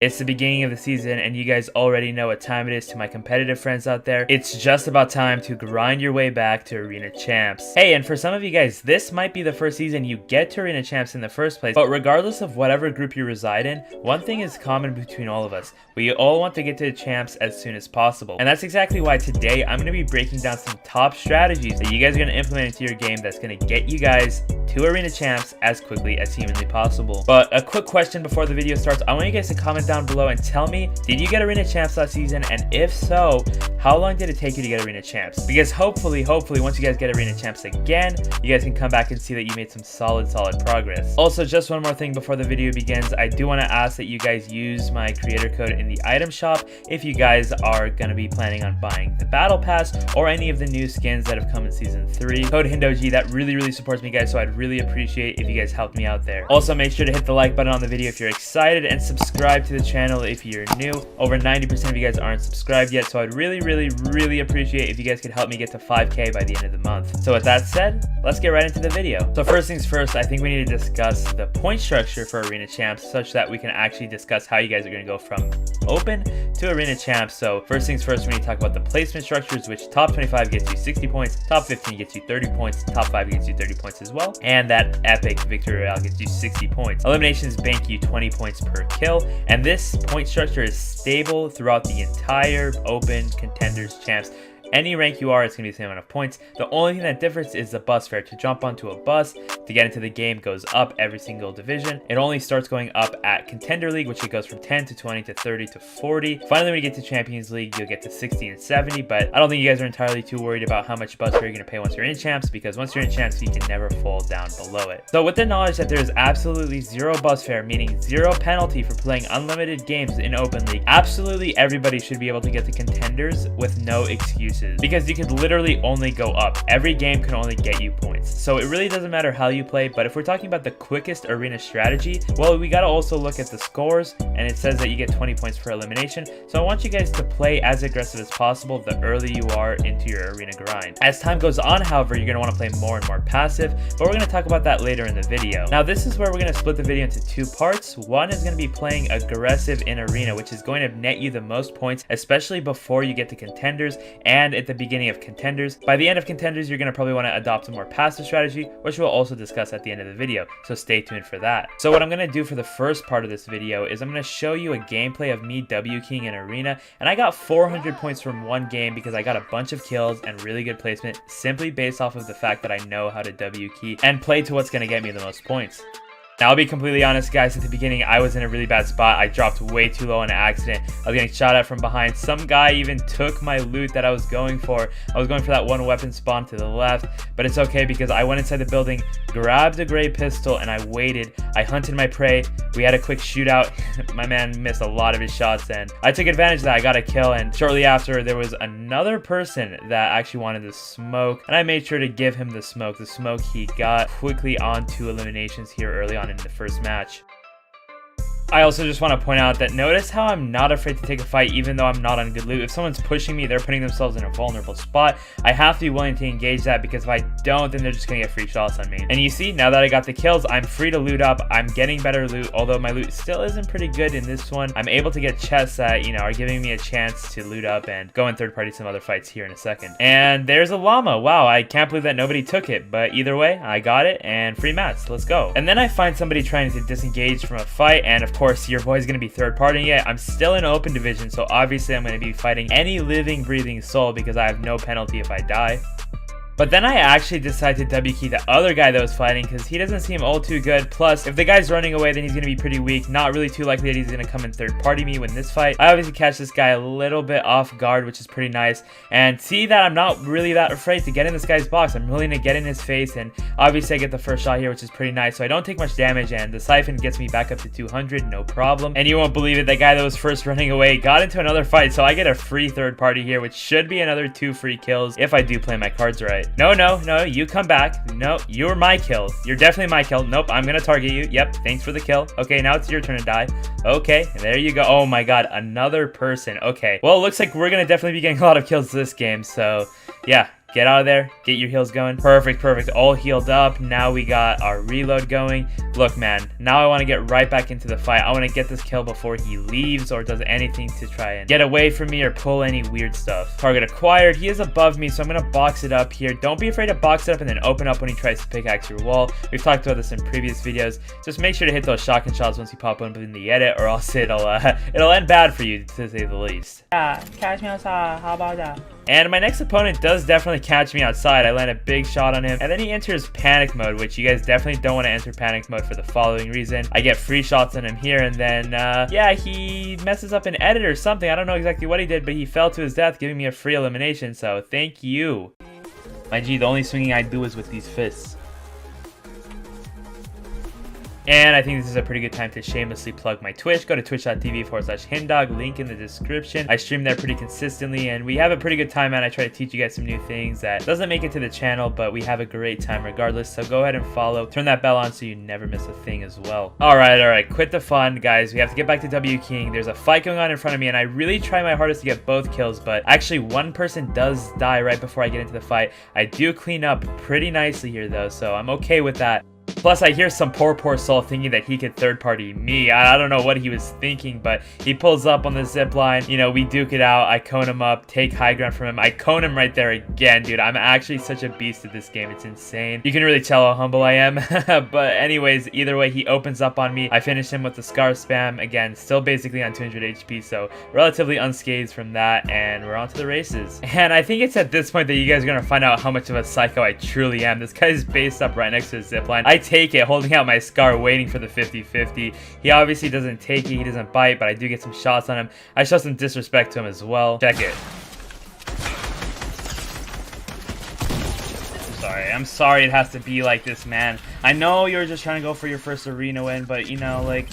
It's the beginning of the season, and you guys already know what time it is to my competitive friends out there. It's just about time to grind your way back to Arena Champs. Hey, and for some of you guys, this might be the first season you get to Arena Champs in the first place, but regardless of whatever group you reside in, one thing is common between all of us. We all want to get to the Champs as soon as possible. And that's exactly why today I'm going to be breaking down some top strategies that you guys are going to implement into your game that's going to get you guys to Arena Champs as quickly as humanly possible. But a quick question before the video starts. I want you guys to comment down below and tell me, did you get Arena Champs last season? And if so, how long did it take you to get Arena Champs? Because hopefully once you guys get Arena Champs again, you guys can come back and see that you made some solid progress. Also, just one more thing before the video begins, I do want to ask that you guys use my creator code in the item shop if you guys are going to be planning on buying the battle pass or any of the new skins that have come in season 3. Code hindog, that really supports me, guys, so I'd really appreciate if you guys helped me out there. Also, make sure to hit the like button on the video if you're excited and subscribe to the channel if you're new. Over 90% of you guys aren't subscribed yet, so I'd really appreciate if you guys could help me get to 5K by the end of the month. So with that said, let's get right into the video. So first things first, I think we need to discuss the point structure for Arena Champs such that we can actually discuss how you guys are going to go from open to Arena Champs. So first things first, we need to talk about the placement structures, which top 25 gets you 60 points, top 15 gets you 30 points, top 5 gets you 30 points as well, and that epic victory royale gets you 60 points. Eliminations bank you 20 points per kill, and this point structure is stable throughout the entire open contenders champs. Any rank you are, it's going to be the same amount of points. The only thing that differs is the bus fare. To jump onto a bus to get into the game goes up every single division. It only starts going up at Contender League, which it goes from 10 to 20 to 30 to 40. Finally, when you get to Champions League, you'll get to 60 and 70, but I don't think you guys are entirely too worried about how much bus fare you're going to pay once you're in Champs, because once you're in Champs, you can never fall down below it. So with the knowledge that there is absolutely zero bus fare, meaning zero penalty for playing unlimited games in Open League, absolutely everybody should be able to get the Contenders with no excuses, because you could literally only go up. Every game can only get you points. So it really doesn't matter how you play, but if we're talking about the quickest arena strategy, well, we got to also look at the scores, and it says that you get 20 points per elimination. So I want you guys to play as aggressive as possible the earlier you are into your arena grind. As time goes on, however, you're going to want to play more and more passive, but we're going to talk about that later in the video. Now, this is where we're going to split the video into two parts. One is going to be playing aggressive in arena, which is going to net you the most points, especially before you get to contenders and at the beginning of contenders. By the end of contenders, you're going to probably want to adopt a more passive strategy, which we'll also discuss at the end of the video, so stay tuned for that. So what I'm going to do for the first part of this video is I'm going to show you a gameplay of me W keying in arena, and I got 400 points from one game because I got a bunch of kills and really good placement simply based off of the fact that I know how to W key and play to what's going to get me the most points. Now, I'll be completely honest, guys, at the beginning, I was in a really bad spot. I dropped way too low on an accident. I was getting shot at from behind. Some guy even took my loot that I was going for. I was going for that one weapon spawn to the left, but it's okay because I went inside the building, grabbed a gray pistol, and I waited. I hunted my prey. We had a quick shootout. My man missed a lot of his shots, and I took advantage of that. I got a kill, and shortly after, there was another person that actually wanted the smoke, and I made sure to give him the smoke. The smoke he got quickly onto eliminations here early on in the first match. I also just want to point out that notice how I'm not afraid to take a fight even though I'm not on good loot. If someone's pushing me, they're putting themselves in a vulnerable spot. I have to be willing to engage that, because if I don't, then they're just going to get free shots on me. And you see, now that I got the kills, I'm free to loot up. I'm getting better loot, although my loot still isn't pretty good in this one. I'm able to get chests that, you know, are giving me a chance to loot up and go in third party some other fights here in a second. And there's a llama. Wow, I can't believe that nobody took it, but either way, I got it, and free mats. Let's go. And then I find somebody trying to disengage from a fight, and of course, your boy's going to be third partying it. I'm still in open division, so obviously I'm going to be fighting any living, breathing soul because I have no penalty if I die. But then I actually decided to W key the other guy that was fighting because he doesn't seem all too good. Plus, if the guy's running away, then he's going to be pretty weak. Not really too likely that he's going to come and third party me win this fight. I obviously catch this guy a little bit off guard, which is pretty nice. And see that I'm not really that afraid to get in this guy's box. I'm willing to get in his face, and obviously I get the first shot here, which is pretty nice. So I don't take much damage, and the siphon gets me back up to 200, no problem. And you won't believe it, that guy that was first running away got into another fight, so I get a free third party here, which should be another 2 free kills if I do play my cards right. No, you come back. No, you're my kill. You're definitely my kill. Nope, I'm gonna target you. Yep, thanks for the kill. Okay, now it's your turn to die. Okay, there you go. Oh my god, another person. Okay, well, it looks like we're gonna definitely be getting a lot of kills this game, so yeah. Get out of there. Get your heals going. Perfect, perfect. All healed up. Now we got our reload going. Look, man, now I want to get right back into the fight. I want to get this kill before he leaves or does anything to try and get away from me or pull any weird stuff. Target acquired. He is above me, so I'm going to box it up here. Don't be afraid to box it up and then open up when he tries to pickaxe your wall. We've talked about this in previous videos. Just make sure to hit those shotgun shots once you pop up in the edit, or else it'll end bad for you, to say the least. Yeah, catch me outside. How about that? And my next opponent does definitely catch me outside. I land a big shot on him, and then he enters panic mode, which you guys definitely don't want to enter panic mode for the following reason. I get free shots on him here, and then, yeah, he messes up an edit or something. I don't know exactly what he did, but he fell to his death, giving me a free elimination, so thank you. My G, the only swinging I do is with these fists. And I think this is a pretty good time to shamelessly plug my Twitch. Go to twitch.tv/hindog, link in the description. I stream there pretty consistently, and we have a pretty good time, and I try to teach you guys some new things that doesn't make it to the channel, but we have a great time regardless. So go ahead and follow. Turn that bell on so you never miss a thing as well. All right. Quit the fun, guys. We have to get back to W King. There's a fight going on in front of me, and I really try my hardest to get both kills, but actually one person does die right before I get into the fight. I do clean up pretty nicely here, though, so I'm okay with that. Plus, I hear some poor soul thinking that he could third-party me. I don't know what he was thinking, but he pulls up on the zip line. You know, we duke it out. I cone him up, take high ground from him. I cone him right there again, dude. I'm actually such a beast at this game. It's insane. You can really tell how humble I am. But anyways, either way, he opens up on me. I finish him with the scar spam. Again, still basically on 200 HP, so relatively unscathed from that, and we're on to the races. And I think it's at this point that you guys are going to find out how much of a psycho I truly am. This guy's based up right next to the zip line. I take it, holding out my scar, waiting for the 50-50. He obviously doesn't take it, he doesn't bite, but I do get some shots on him. I show some disrespect to him as well. Check it. I'm sorry it has to be like this, man. I know you're just trying to go for your first arena win, but you know, like,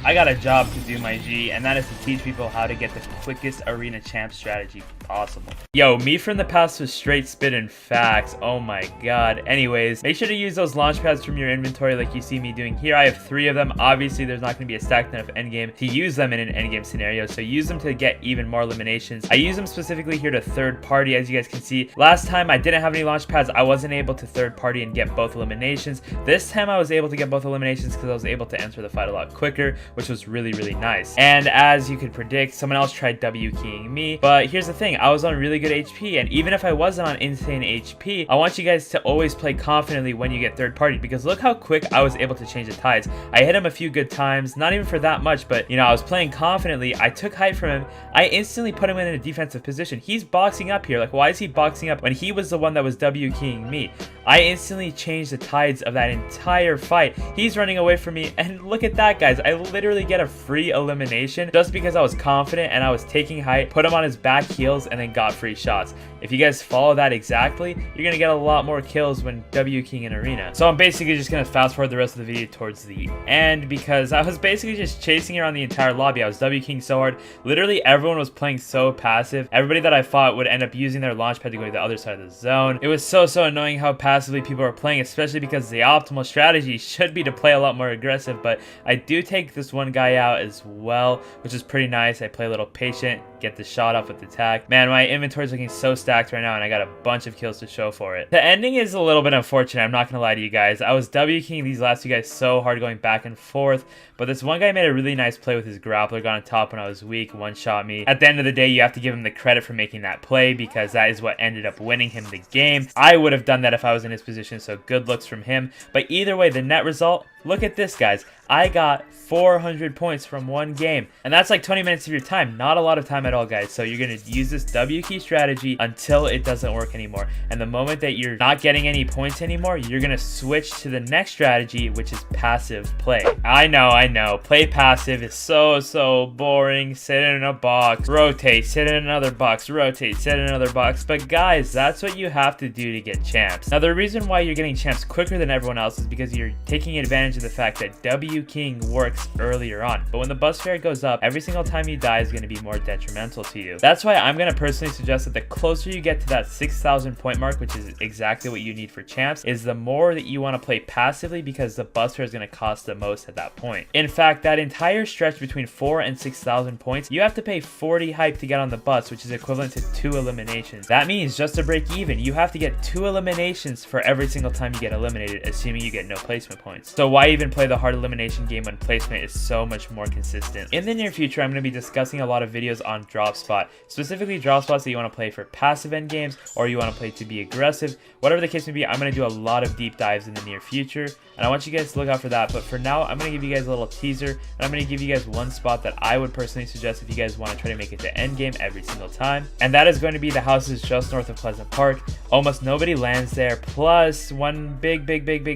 I got a job to do, my G, and that is to teach people how to get the quickest arena champ strategy possible. Yo, me from the past was straight spitting facts. Oh my god. Anyways, make sure to use those launch pads from your inventory like you see me doing here. I have 3 of them. Obviously, there's not going to be a stack enough endgame to use them in an endgame scenario, so use them to get even more eliminations. I use them specifically here to third party, as you guys can see. Last time I didn't have any launch pads. I wasn't able to third party and get both eliminations. This time I was able to get both eliminations because I was able to enter the fight a lot quicker, which was really nice. And as you could predict, someone else tried W keying me, but here's the thing, I was on really good HP, and even if I wasn't on insane HP, I want you guys to always play confidently when you get third party, because look how quick I was able to change the tides. I hit him a few good times, not even for that much, but you know, I was playing confidently. I took height from him. I instantly put him in a defensive position. He's boxing up here. Like, why is he boxing up when he was the one that was W keying me? I instantly changed the tides of that entire fight. He's running away from me, and look at that, guys. I literally get a free elimination just because I was confident and I was taking height, put him on his back heels, and then got free shots. If you guys follow that exactly, you're gonna get a lot more kills when W king in arena. So I'm basically just gonna fast forward the rest of the video towards the end, because I was basically just chasing around the entire lobby. I was W king so hard. Literally everyone was playing so passive. Everybody that I fought would end up using their launch pad to go to the other side of the zone. It was so annoying how passively people are playing, especially because the optimal strategy should be to play a lot more aggressive, but I do take this one guy out as well, which is pretty nice. I play a little patient, get the shot off with the tack. Man, my inventory is looking so stacked right now, and I got a bunch of kills to show for it. The ending is a little bit unfortunate, I'm not gonna lie to you guys. I was W king these last 2 guys so hard going back and forth, but this one guy made a really nice play with his grappler, got on top when I was weak, one-shot me. At the end of the day, you have to give him the credit for making that play, because that is what ended up winning him the game. I would have done that if I was in his position, so good looks from him. But either way, the net result, look at this, guys. I got 400 points from one game, and that's like 20 minutes of your time. Not a lot of time at all, guys. So you're gonna use this W key strategy until it doesn't work anymore, and the moment that you're not getting any points anymore, you're gonna switch to the next strategy, which is passive play. I know, play passive is so boring. Sit in a box, rotate, sit in another box, rotate, sit in another box. But guys, that's what you have to do to get champs. Now, the reason why you're getting champs quicker than everyone else is because you're taking advantage advantage of the fact that W King works earlier on, but when the bus fare goes up, every single time you die is going to be more detrimental to you. That's why I'm going to personally suggest that the closer you get to that 6,000 point mark, which is exactly what you need for champs, is the more that you want to play passively, because the bus fare is going to cost the most at that point. In fact, that entire stretch between 4 and 6,000 points, you have to pay 40 hype to get on the bus, which is equivalent to 2 eliminations. That means just to break even, you have to get 2 eliminations for every single time you get eliminated, assuming you get no placement points. So why even play the hard elimination game when placement is so much more consistent? In the near future, I'm going to be discussing a lot of videos on drop spot, specifically drop spots that you want to play for passive end games, or you want to play to be aggressive. Whatever the case may be, I'm going to do a lot of deep dives in the near future, and I want you guys to look out for that. But for now, I'm going to give you guys a little teaser, and I'm going to give you guys one spot that I would personally suggest if you guys want to try to make it to endgame every single time, and that is going to be the houses just north of Pleasant Park. Almost nobody lands there, plus one big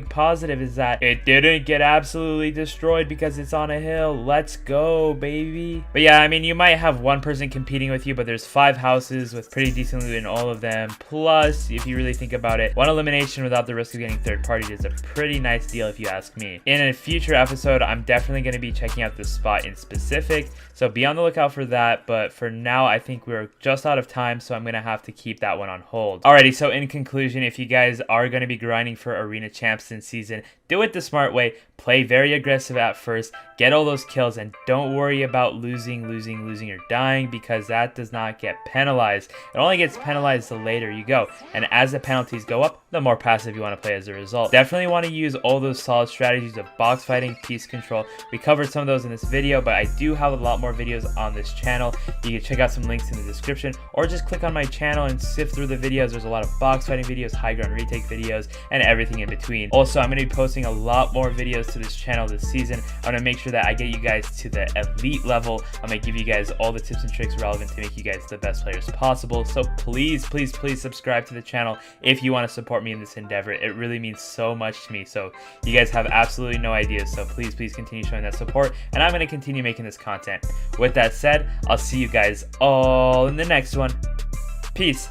positive is that it didn't get absolutely destroyed because it's on a hill. Let's go, baby. But yeah, I mean, you might have one person competing with you, but there's 5 houses with pretty decent loot in all of them. Plus, if you really think about it, one elimination without the risk of getting third party is a pretty nice deal if you ask me. In a future episode, I'm definitely going to be checking out this spot in specific, so be on the lookout for that. But for now, I think we're just out of time, so I'm going to have to keep that one on hold. Alrighty, so in conclusion, if you guys are going to be grinding for arena champs this season, do it the smart way. Play very aggressive at first, get all those kills, and don't worry about losing or dying, because that does not get penalized. It only gets penalized the later you go, and as the penalties go up, the more passive you want to play as a result. Definitely want to use all those solid strategies of box fighting, piece control. We covered some of those in this video, but I do have a lot more videos on this channel. You can check out some links in the description, or just click on my channel and sift through the videos. There's a lot of box fighting videos, high ground retake videos, and everything in between. Also, I'm going to be posting a lot more videos to this channel this season. I'm going to make sure that I get you guys to the elite level. I'm going to give you guys all the tips and tricks relevant to make you guys the best players possible. So please subscribe to the channel if you want to support me in this endeavor. It really means so much to me. So you guys have absolutely no idea. So please continue showing that support, and I'm going to continue making this content. With that said, I'll see you guys all in the next one. Peace.